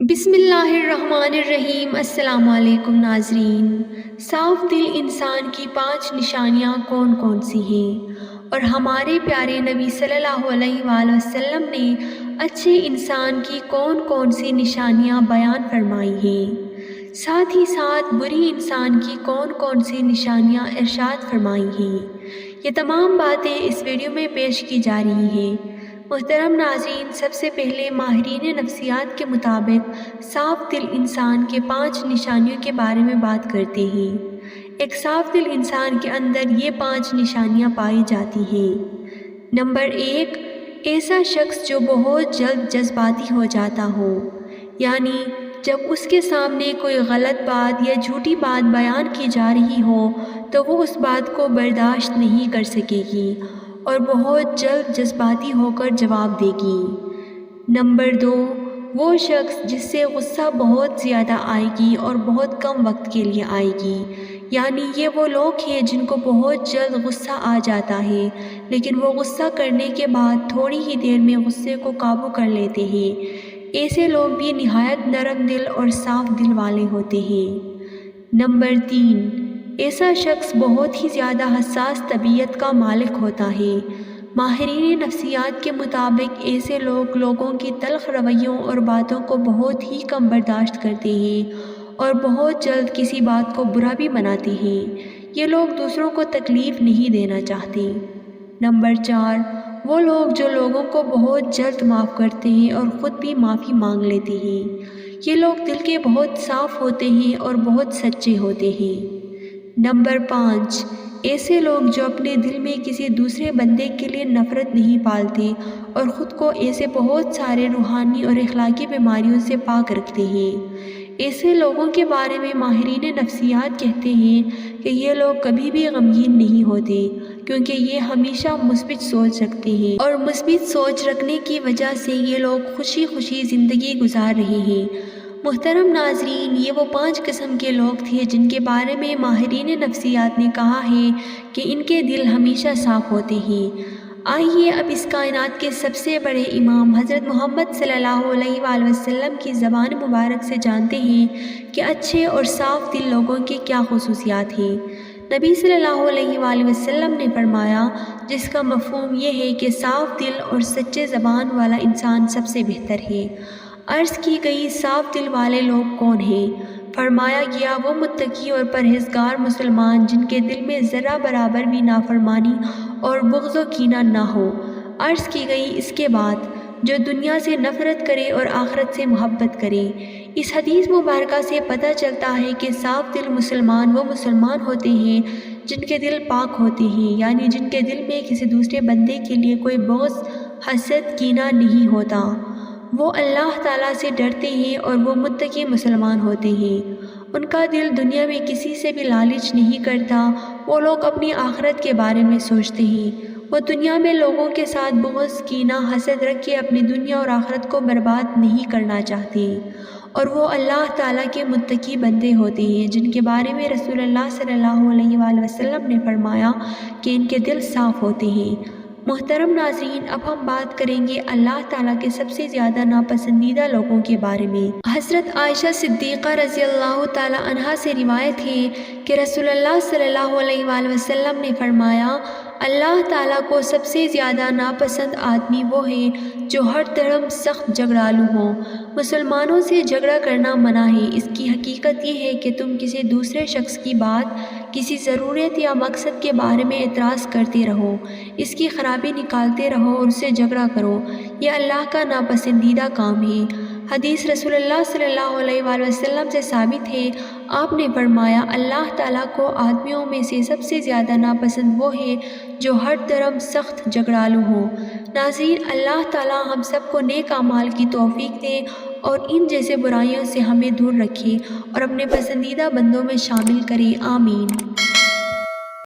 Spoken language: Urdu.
بسم اللہ الرحمن الرحیم۔ السلام علیکم ناظرین۔ صاف دل انسان کی 5 نشانیاں کون کون سی ہیں، اور ہمارے پیارے نبی صلی اللہ علیہ وآلہ وسلم نے اچھے انسان کی کون کون سی نشانیاں بیان فرمائی ہیں، ساتھ ہی ساتھ بری انسان کی کون کون سی نشانیاں ارشاد فرمائی ہیں، یہ تمام باتیں اس ویڈیو میں پیش کی جا رہی ہیں۔ محترم ناظرین، سب سے پہلے ماہرین نفسیات کے مطابق صاف دل انسان کے 5 نشانیوں کے بارے میں بات کرتے ہیں۔ ایک صاف دل انسان کے اندر یہ 5 نشانیاں پائی جاتی ہیں۔ نمبر 1، ایسا شخص جو بہت جلد جذباتی ہو جاتا ہو، یعنی جب اس کے سامنے کوئی غلط بات یا جھوٹی بات بیان کی جا رہی ہو تو وہ اس بات کو برداشت نہیں کر سکے گی اور بہت جلد جذباتی ہو کر جواب دے گی۔ نمبر 2، وہ شخص جس سے غصہ بہت زیادہ آئے گی اور بہت کم وقت کے لیے آئے گی، یعنی یہ وہ لوگ ہیں جن کو بہت جلد غصہ آ جاتا ہے، لیکن وہ غصہ کرنے کے بعد تھوڑی ہی دیر میں غصے کو قابو کر لیتے ہیں۔ ایسے لوگ بھی نہایت نرم دل اور صاف دل والے ہوتے ہیں۔ نمبر 3، ایسا شخص بہت ہی زیادہ حساس طبیعت کا مالک ہوتا ہے۔ ماہرین نفسیات کے مطابق ایسے لوگ لوگوں کی تلخ رویوں اور باتوں کو بہت ہی کم برداشت کرتے ہیں اور بہت جلد کسی بات کو برا بھی مناتے ہیں۔ یہ لوگ دوسروں کو تکلیف نہیں دینا چاہتے۔ نمبر 4، وہ لوگ جو لوگوں کو بہت جلد معاف کرتے ہیں اور خود بھی معافی مانگ لیتے ہیں۔ یہ لوگ دل کے بہت صاف ہوتے ہیں اور بہت سچے ہوتے ہیں۔ نمبر 5، ایسے لوگ جو اپنے دل میں کسی دوسرے بندے کے لیے نفرت نہیں پالتے اور خود کو ایسے بہت سارے روحانی اور اخلاقی بیماریوں سے پاک رکھتے ہیں۔ ایسے لوگوں کے بارے میں ماہرین نفسیات کہتے ہیں کہ یہ لوگ کبھی بھی غمگین نہیں ہوتے، کیونکہ یہ ہمیشہ مثبت سوچ رکھتے ہیں اور مثبت سوچ رکھنے کی وجہ سے یہ لوگ خوشی خوشی زندگی گزار رہے ہیں۔ محترم ناظرین، یہ وہ 5 قسم کے لوگ تھے جن کے بارے میں ماہرین نفسیات نے کہا ہے کہ ان کے دل ہمیشہ صاف ہوتے ہیں۔ آئیے اب اس کائنات کے سب سے بڑے امام حضرت محمد صلی اللہ علیہ وآلہ وسلم کی زبان مبارک سے جانتے ہیں کہ اچھے اور صاف دل لوگوں کی کیا خصوصیات ہیں۔ نبی صلی اللہ علیہ وآلہ وسلم نے فرمایا، جس کا مفہوم یہ ہے کہ صاف دل اور سچے زبان والا انسان سب سے بہتر ہے۔ عرض کی گئی صاف دل والے لوگ کون ہیں؟ فرمایا گیا، وہ متقی اور پرہیزگار مسلمان جن کے دل میں ذرہ برابر بھی نافرمانی اور بغض و کینہ نہ ہو۔ عرض کی گئی، اس کے بعد جو دنیا سے نفرت کرے اور آخرت سے محبت کرے۔ اس حدیث مبارکہ سے پتہ چلتا ہے کہ صاف دل مسلمان وہ مسلمان ہوتے ہیں جن کے دل پاک ہوتے ہیں، یعنی جن کے دل میں کسی دوسرے بندے کے لیے کوئی بغض، حسد، کینہ نہیں ہوتا۔ وہ اللہ تعالیٰ سے ڈرتے ہیں اور وہ متقی مسلمان ہوتے ہیں۔ ان کا دل دنیا میں کسی سے بھی لالچ نہیں کرتا۔ وہ لوگ اپنی آخرت کے بارے میں سوچتے ہیں۔ وہ دنیا میں لوگوں کے ساتھ بغض، کینہ، حسد رکھ کے اپنی دنیا اور آخرت کو برباد نہیں کرنا چاہتے، اور وہ اللہ تعالیٰ کے متقی بندے ہوتے ہیں جن کے بارے میں رسول اللہ صلی اللہ علیہ وآلہ وسلم نے فرمایا کہ ان کے دل صاف ہوتے ہیں۔ محترم ناظرین، اب ہم بات کریں گے اللہ تعالیٰ کے سب سے زیادہ ناپسندیدہ لوگوں کے بارے میں۔ حضرت عائشہ صدیقہ رضی اللہ تعالیٰ عنہا سے روایت ہے کہ رسول اللہ صلی اللہ علیہ وآلہ وسلم نے فرمایا، اللہ تعالیٰ کو سب سے زیادہ ناپسند آدمی وہ ہے جو ہر طرف سخت جھگڑالو ہو۔ مسلمانوں سے جھگڑا کرنا منع ہے۔ اس کی حقیقت یہ ہے کہ تم کسی دوسرے شخص کی بات، کسی ضرورت یا مقصد کے بارے میں اعتراض کرتے رہو، اس کی خرابی نکالتے رہو اور اس سے جھگڑا کرو۔ یہ اللہ کا ناپسندیدہ کام ہے۔ حدیث رسول اللہ صلی اللہ علیہ وآلہ وسلم سے ثابت ہے، آپ نے فرمایا، اللہ تعالیٰ کو آدمیوں میں سے سب سے زیادہ ناپسند وہ ہے جو ہر طرف سخت جھگڑالو ہو۔ ناظرین، اللہ تعالیٰ ہم سب کو نیک اعمال کی توفیق دے اور ان جیسے برائیوں سے ہمیں دور رکھے اور اپنے پسندیدہ بندوں میں شامل کرے۔ آمین۔